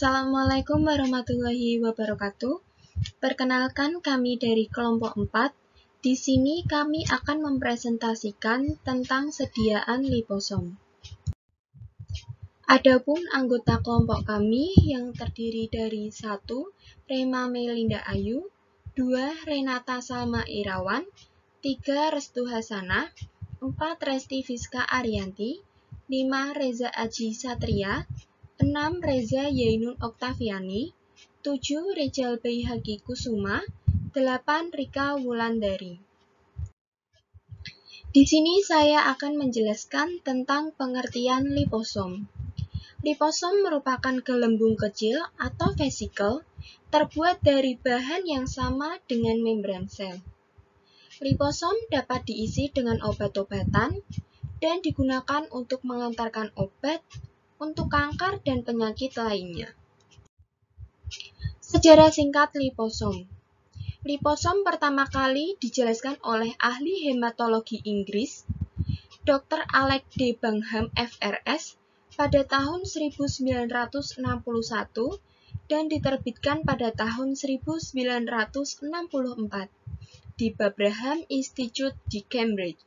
Assalamualaikum warahmatullahi wabarakatuh. Perkenalkan, kami dari kelompok 4. Di sini kami akan mempresentasikan tentang sediaan liposom. Adapun anggota kelompok kami yang terdiri dari 1. Rema Melinda Ayu, 2. Renata Salma Irawan, 3. Restu Hasanah, 4. Resti Fiska Ariyanti, 5. Reza Aji Satria, 6. Reza Yainun Oktaviani, 7. Rijal Baihaqi Kusuma, 8. Rika Wulandari. Di sini saya akan menjelaskan tentang pengertian liposom. Liposom merupakan gelembung kecil atau vesikel terbuat dari bahan yang sama dengan membran sel. Liposom dapat diisi dengan obat-obatan dan digunakan untuk mengantarkan obat untuk kanker dan penyakit lainnya. Sejarah singkat liposom. Liposom pertama kali dijelaskan oleh ahli hematologi Inggris, Dr. Alex D. Bangham FRS, pada tahun 1961 dan diterbitkan pada tahun 1964 di Babraham Institute di Cambridge.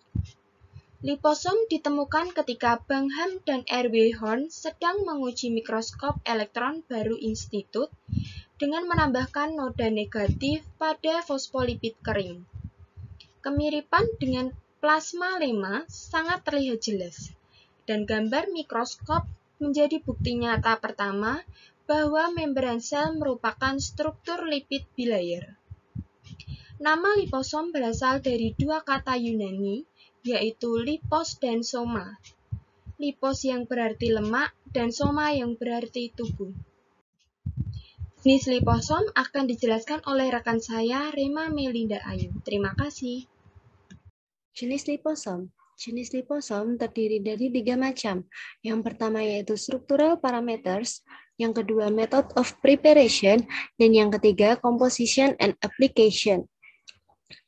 Liposom ditemukan ketika Bangham dan R.W. Horn sedang menguji mikroskop elektron baru institut dengan menambahkan noda negatif pada fosfolipid kering. Kemiripan dengan plasma lema sangat terlihat jelas, dan gambar mikroskop menjadi bukti nyata pertama bahwa membran sel merupakan struktur lipid bilayer. Nama liposom berasal dari dua kata Yunani, yaitu lipos dan soma. Lipos yang berarti lemak dan soma yang berarti tubuh. Jenis liposom akan dijelaskan oleh rekan saya, Rema Melinda Ayu. Terima kasih. Jenis liposom terdiri dari 3 macam. Yang pertama yaitu structural parameters, yang kedua method of preparation, dan yang ketiga composition and application.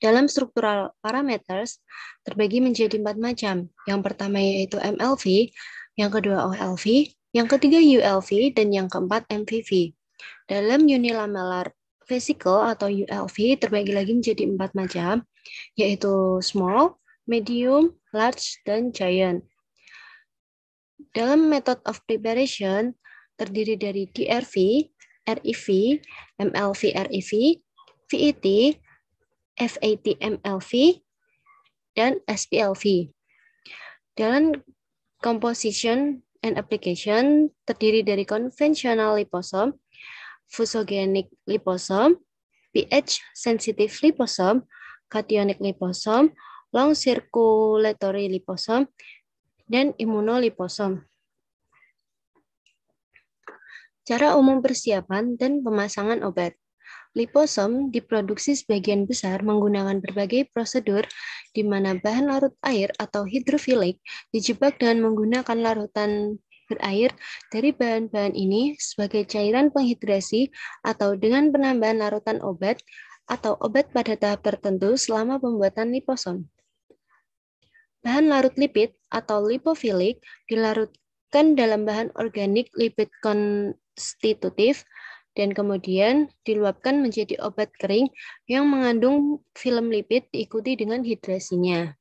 Dalam struktural parameters terbagi menjadi 4 macam. Yang pertama yaitu MLV, yang kedua OLV, yang ketiga ULV, dan yang keempat MVV. Dalam unilamellar vesicle atau ULV terbagi lagi menjadi 4 macam, yaitu small, medium, large, dan giant. Dalam method of preparation terdiri dari DRV, REV, MLV REV, VET, FAT-MLV, dan SPLV. Dalam composition and application terdiri dari conventional liposom, fusogenic liposom, pH-sensitive liposom, cationic liposom, long circulatory liposom, dan immunoliposom. Cara umum persiapan dan pemasangan obat. Liposom diproduksi sebagian besar menggunakan berbagai prosedur di mana bahan larut air atau hidrofilik dijebak dengan menggunakan larutan berair dari bahan-bahan ini sebagai cairan penghidrasi atau dengan penambahan larutan obat atau obat pada tahap tertentu selama pembuatan liposom. Bahan larut lipid atau lipofilik dilarutkan dalam bahan organik lipid konstitutif dan kemudian diluapkan menjadi obat kering yang mengandung film lipid diikuti dengan hidrasinya.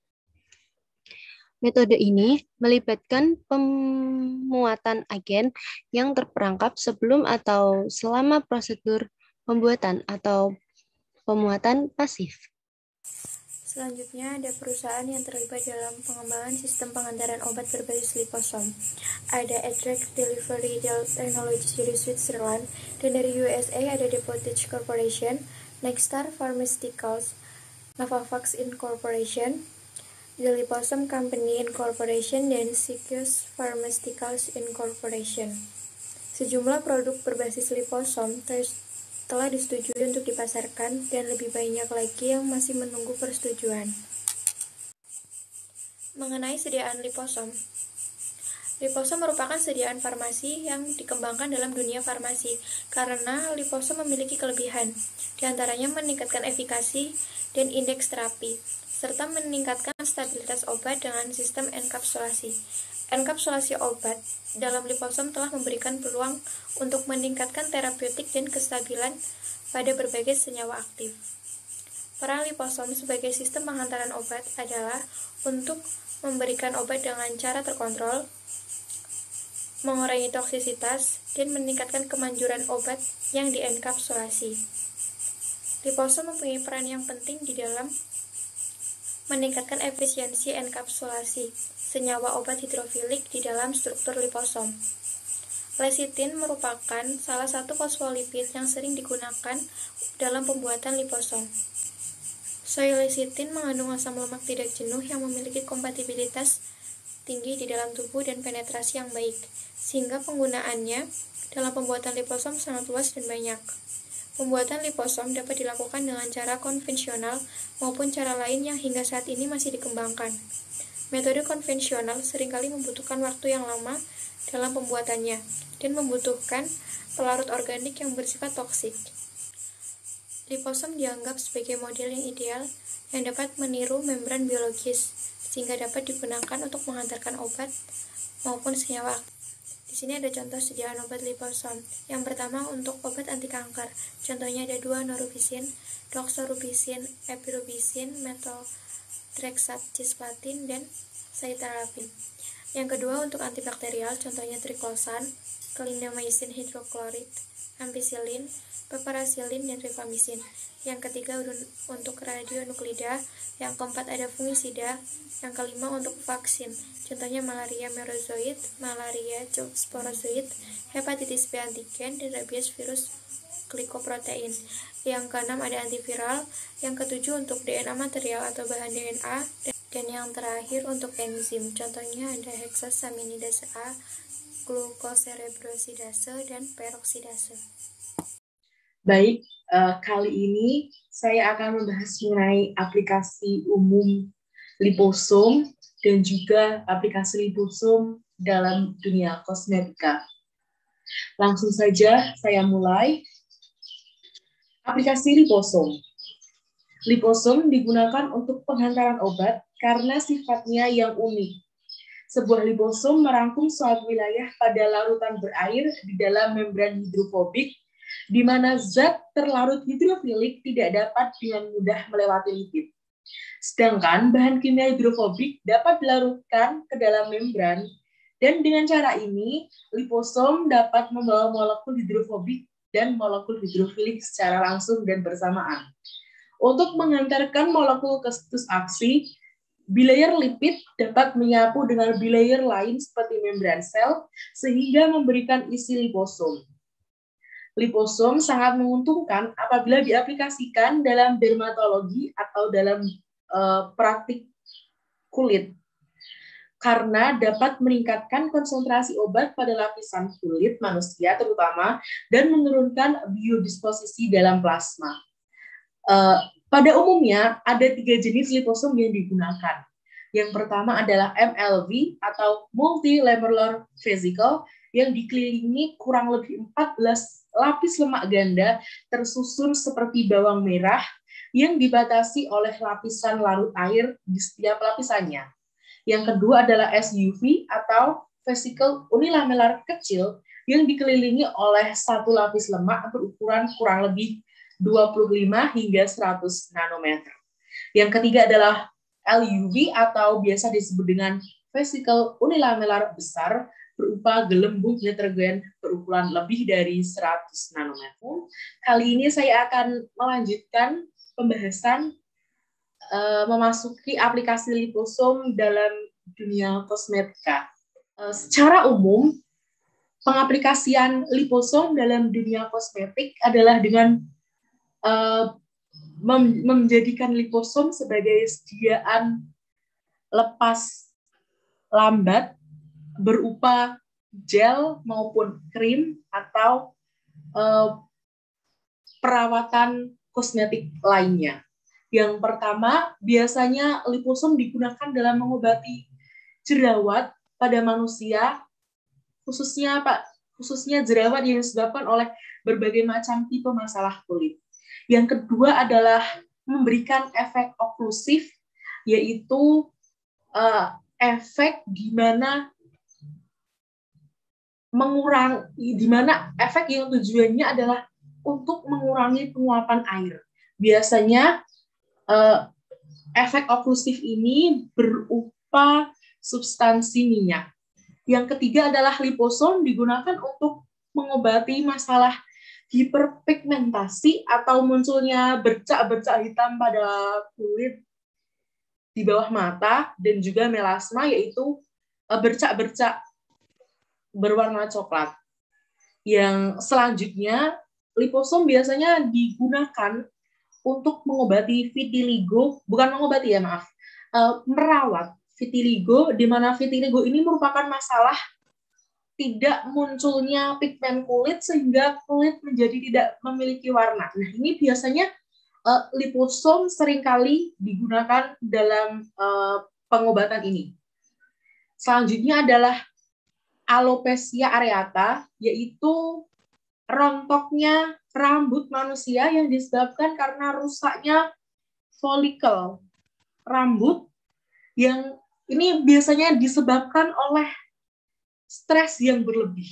Metode ini melibatkan pemuatan agen yang terperangkap sebelum atau selama prosedur pembuatan atau pemuatan pasif. Selanjutnya, ada perusahaan yang terlibat dalam pengembangan sistem pengantaran obat berbasis liposom. Ada Edrex Delivery Technologies dari Switzerland, dan dari USA ada Depotage Corporation, Nexstar Pharmaceuticals, Novavax Incorporation, The Liposom Company Incorporation, dan Sikios Pharmaceuticals Incorporation. Sejumlah produk berbasis liposom telah disetujui untuk dipasarkan dan lebih banyak lagi yang masih menunggu persetujuan. Mengenai sediaan liposom. Liposom merupakan sediaan farmasi yang dikembangkan dalam dunia farmasi karena liposom memiliki kelebihan, diantaranya meningkatkan efikasi dan indeks terapi, serta meningkatkan stabilitas obat dengan sistem enkapsulasi. Enkapsulasi obat dalam liposom telah memberikan peluang untuk meningkatkan terapeutik dan kestabilan pada berbagai senyawa aktif. Peran liposom sebagai sistem penghantaran obat adalah untuk memberikan obat dengan cara terkontrol, mengurangi toksisitas, dan meningkatkan kemanjuran obat yang dienkapsulasi. Liposom mempunyai peran yang penting di dalam meningkatkan efisiensi enkapsulasi senyawa obat hidrofilik di dalam struktur liposom. Lecitin merupakan salah satu fosfolipid yang sering digunakan dalam pembuatan liposom. Soy lecitin mengandung asam lemak tidak jenuh yang memiliki kompatibilitas tinggi di dalam tubuh dan penetrasi yang baik, sehingga penggunaannya dalam pembuatan liposom sangat luas dan banyak. Pembuatan liposom dapat dilakukan dengan cara konvensional maupun cara lain yang hingga saat ini masih dikembangkan. Metode konvensional seringkali membutuhkan waktu yang lama dalam pembuatannya dan membutuhkan pelarut organik yang bersifat toksik. Liposom dianggap sebagai model yang ideal yang dapat meniru membran biologis sehingga dapat digunakan untuk menghantarkan obat maupun senyawa aktif. Di sini ada contoh sediaan obat liposom. Yang pertama untuk obat anti kanker. Contohnya ada 2 norobisin, doxorubicin, epirubicin, methotrexate, cisplatin, dan citalopin. Yang kedua untuk antibakterial, contohnya triclosan, clindamycin hidroklorid, ampicillin, piperacillin, dan rifamycin. Yang ketiga untuk radionuklida, yang keempat ada fungisida, yang kelima untuk vaksin, contohnya malaria merozoit, malaria sporozoit, hepatitis B antigen, dan rabies virus glikoprotein. Yang keenam ada antiviral, yang ketujuh untuk DNA material atau bahan DNA, dan yang terakhir untuk enzim, contohnya ada heksasaminidase A, glukoserebrosidase, dan peroksidase. Baik, kali ini saya akan membahas mengenai aplikasi umum liposom dan juga aplikasi liposom dalam dunia kosmetika. Langsung saja saya mulai. Aplikasi liposom. Liposom digunakan untuk penghantaran obat karena sifatnya yang unik. Sebuah liposom merangkum suatu wilayah pada larutan berair di dalam membran hidrofobik, di mana zat terlarut hidrofilik tidak dapat dengan mudah melewati lipid. Sedangkan bahan kimia hidrofobik dapat dilarutkan ke dalam membran, dan dengan cara ini, liposom dapat membawa molekul hidrofobik dan molekul hidrofilik secara langsung dan bersamaan. Untuk menghantarkan molekul ke situs aksi, bilayer lipid dapat menyapu dengan bilayer lain seperti membran sel, sehingga memberikan isi liposom. Liposom sangat menguntungkan apabila diaplikasikan dalam dermatologi atau dalam praktik kulit, karena dapat meningkatkan konsentrasi obat pada lapisan kulit manusia terutama dan menurunkan biodisposisi dalam plasma. Pada umumnya ada 3 jenis liposom yang digunakan. Yang pertama adalah MLV atau multilamellar vesicle yang dikelilingi kurang lebih 14 lapis lemak ganda tersusun seperti bawang merah yang dibatasi oleh lapisan larut air di setiap lapisannya. Yang kedua adalah SUV atau vesicle unilamellar kecil yang dikelilingi oleh satu lapis lemak berukuran kurang lebih 25 hingga 100 nanometer. Yang ketiga adalah LUV atau biasa disebut dengan vesicle unilamellar besar berupa gelembung heterogen berukuran lebih dari 100 nanometer. Kali ini saya akan melanjutkan pembahasan memasuki aplikasi liposom dalam dunia kosmetika. Secara umum, pengaplikasian liposom dalam dunia kosmetik adalah dengan menjadikan liposom sebagai sediaan lepas lambat berupa gel maupun krim atau perawatan kosmetik lainnya. Yang pertama, biasanya liposom digunakan dalam mengobati jerawat pada manusia, khususnya jerawat yang disebabkan oleh berbagai macam tipe masalah kulit. Yang kedua adalah memberikan efek oklusif, yaitu efek di mana di mana efek yang tujuannya adalah untuk mengurangi penguapan air. Biasanya efek oklusif ini berupa substansi minyak. Yang ketiga adalah liposom digunakan untuk mengobati masalah hiperpigmentasi atau munculnya bercak-bercak hitam pada kulit di bawah mata dan juga melasma, yaitu bercak-bercak berwarna coklat. Yang selanjutnya, liposom biasanya digunakan untuk mengobati vitiligo, bukan mengobati ya maaf, merawat vitiligo, di mana vitiligo ini merupakan masalah tidak munculnya pigmen kulit sehingga kulit menjadi tidak memiliki warna. Nah, ini biasanya liposom seringkali digunakan dalam pengobatan ini. Selanjutnya adalah alopecia areata, yaitu rontoknya rambut manusia yang disebabkan karena rusaknya folikel rambut, yang ini biasanya disebabkan oleh stres yang berlebih.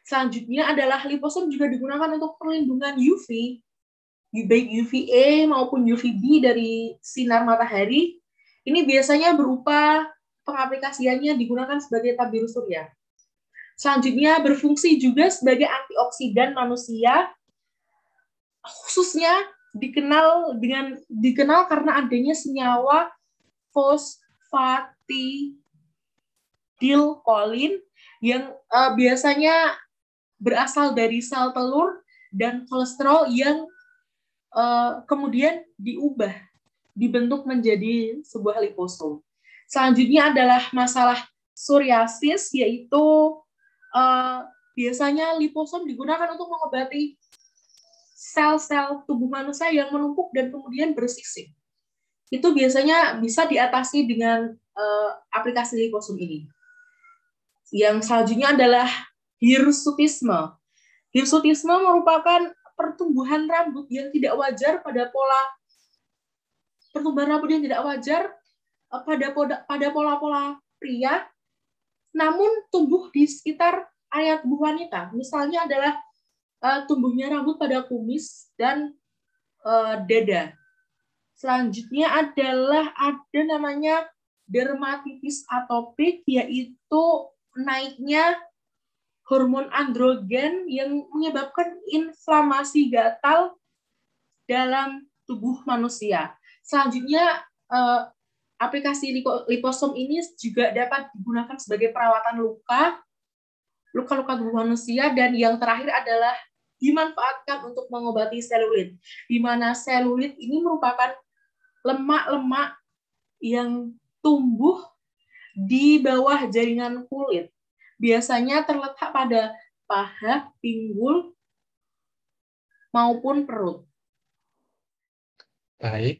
Selanjutnya adalah liposom juga digunakan untuk perlindungan UV, baik UVA maupun UVB dari sinar matahari. Ini biasanya berupa pengaplikasiannya digunakan sebagai tabir surya. Selanjutnya berfungsi juga sebagai antioksidan manusia, khususnya dikenal karena adanya senyawa fosfatidilkolin yang biasanya berasal dari sel telur dan kolesterol yang kemudian dibentuk menjadi sebuah liposom. Selanjutnya adalah masalah psoriasis, yaitu biasanya liposom digunakan untuk mengobati sel-sel tubuh manusia yang menumpuk dan kemudian bersisik. Itu biasanya bisa diatasi dengan aplikasi liposom ini. Yang selanjutnya adalah hirsutisme. Hirsutisme merupakan pertumbuhan rambut yang tidak wajar pada pola pria, namun tumbuh di sekitar area tubuh wanita. Misalnya adalah tumbuhnya rambut pada kumis dan dada. Selanjutnya adalah ada namanya dermatitis atopik, yaitu naiknya hormon androgen yang menyebabkan inflamasi gatal dalam tubuh manusia. Selanjutnya, aplikasi liposom ini juga dapat digunakan sebagai perawatan luka-luka tubuh manusia, dan yang terakhir adalah dimanfaatkan untuk mengobati selulit, di mana selulit ini merupakan lemak-lemak yang tumbuh di bawah jaringan kulit. Biasanya terletak pada paha, pinggul, maupun perut. Baik,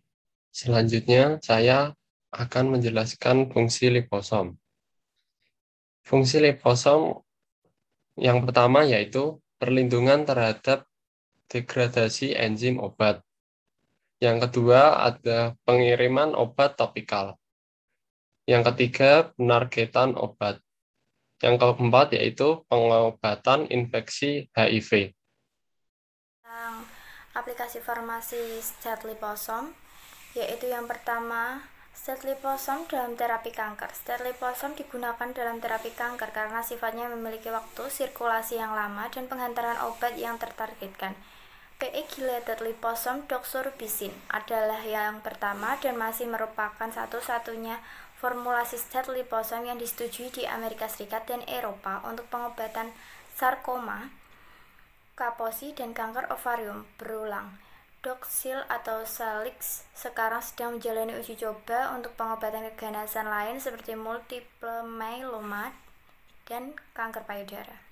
selanjutnya saya akan menjelaskan fungsi liposom. Fungsi liposom yang pertama yaitu perlindungan terhadap degradasi enzim obat. Yang kedua ada pengiriman obat topikal. Yang ketiga penargetan obat. Yang keempat yaitu pengobatan infeksi HIV. Aplikasi farmasi stat liposom, yaitu yang pertama stat liposom dalam terapi kanker. Stat liposom digunakan dalam terapi kanker karena sifatnya memiliki waktu sirkulasi yang lama dan penghantaran obat yang tertargetkan. Pegylated liposom doxorubicin adalah yang pertama dan masih merupakan satu-satunya formulasi stat liposom yang disetujui di Amerika Serikat dan Eropa untuk pengobatan sarkoma, Kaposi, dan kanker ovarium berulang. Doxil atau Salix sekarang sedang menjalani uji coba untuk pengobatan keganasan lain seperti multiple myeloma dan kanker payudara.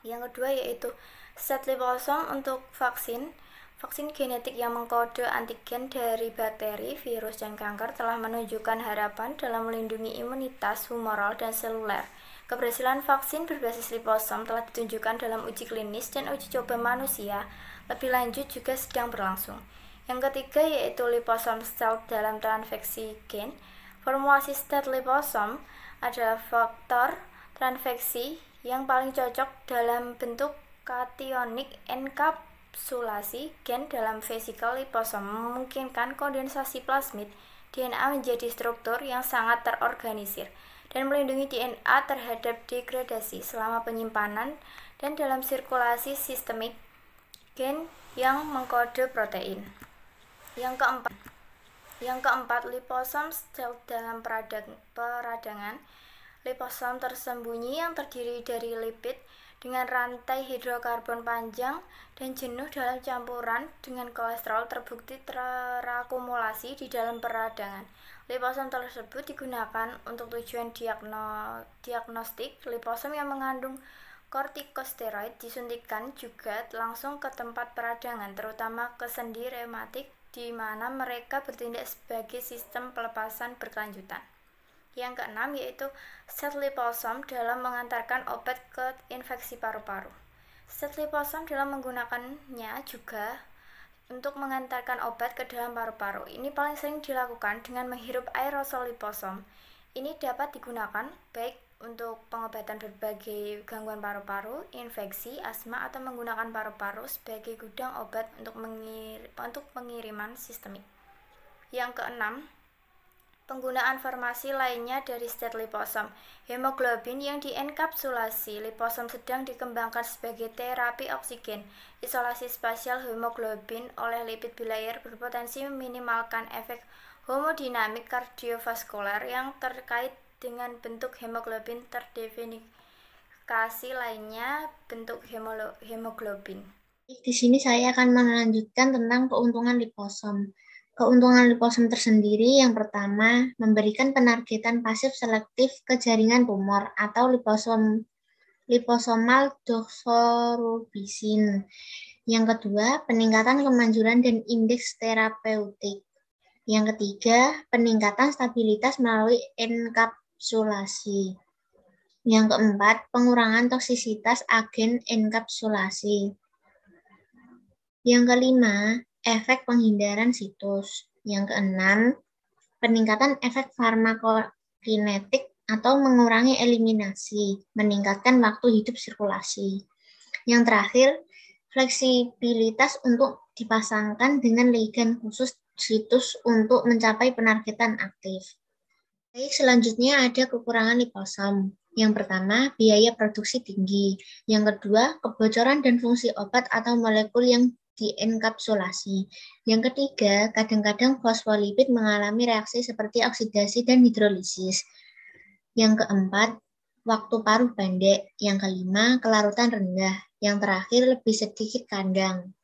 Yang kedua yaitu stat liposom untuk vaksin genetik yang mengkode antigen dari bakteri, virus, dan kanker telah menunjukkan harapan dalam melindungi imunitas humoral dan seluler. Keberhasilan vaksin berbasis liposom telah ditunjukkan dalam uji klinis dan uji coba manusia. Lebih lanjut juga sedang berlangsung. Yang ketiga yaitu liposom sel dalam transfeksi gen. Formulasi stat liposom adalah faktor transfeksi yang paling cocok dalam bentuk kationik enkapsulasi gen dalam vesikel liposom memungkinkan kondensasi plasmid DNA menjadi struktur yang sangat terorganisir dan melindungi DNA terhadap degradasi selama penyimpanan dan dalam sirkulasi sistemik gen yang mengkode protein. Yang keempat, liposom stealth dalam peradangan. Liposom tersembunyi yang terdiri dari lipid dengan rantai hidrokarbon panjang dan jenuh dalam campuran dengan kolesterol terbukti terakumulasi di dalam peradangan. Liposom tersebut digunakan untuk tujuan diagnostik. Liposom yang mengandung kortikosteroid disuntikkan juga langsung ke tempat peradangan, terutama ke sendi reumatik, di mana mereka bertindak sebagai sistem pelepasan berkelanjutan. Yang keenam yaitu set liposom dalam mengantarkan obat ke infeksi paru-paru. Set liposom dalam menggunakannya juga untuk mengantarkan obat ke dalam paru-paru. Ini paling sering dilakukan dengan menghirup aerosol liposom. Ini dapat digunakan baik untuk pengobatan berbagai gangguan paru-paru, infeksi, asma, atau menggunakan paru-paru sebagai gudang obat untuk pengiriman sistemik. Yang keenam, penggunaan farmasi lainnya dari stet liposom. Hemoglobin yang dienkapsulasi liposom sedang dikembangkan sebagai terapi oksigen. Isolasi spasial hemoglobin oleh lipid bilayer berpotensi meminimalkan efek hemodinamik kardiovaskular yang terkait dengan bentuk hemoglobin terdefinisi lainnya bentuk hemoglobin. Di sini saya akan melanjutkan tentang keuntungan liposom. Keuntungan liposom tersendiri yang pertama, memberikan penargetan pasif selektif ke jaringan tumor atau liposomal doxorubicin. Yang kedua, peningkatan kemanjuran dan indeks terapeutik. Yang ketiga, peningkatan stabilitas melalui enkapsulasi. Yang keempat, pengurangan toksisitas agen enkapsulasi. Yang kelima, efek penghindaran situs. Yang keenam, peningkatan efek farmakokinetik atau mengurangi eliminasi, meningkatkan waktu hidup sirkulasi. Yang terakhir, fleksibilitas untuk dipasangkan dengan ligand khusus situs untuk mencapai penargetan aktif. Baik, selanjutnya ada kekurangan liposom. Yang pertama, biaya produksi tinggi. Yang kedua, kebocoran dan fungsi obat atau molekul yang dienkapsulasi. Yang ketiga, kadang-kadang fosfolipid mengalami reaksi seperti oksidasi dan hidrolisis. Yang keempat, waktu paruh pendek. Yang kelima, kelarutan rendah. Yang terakhir, lebih sedikit kandang.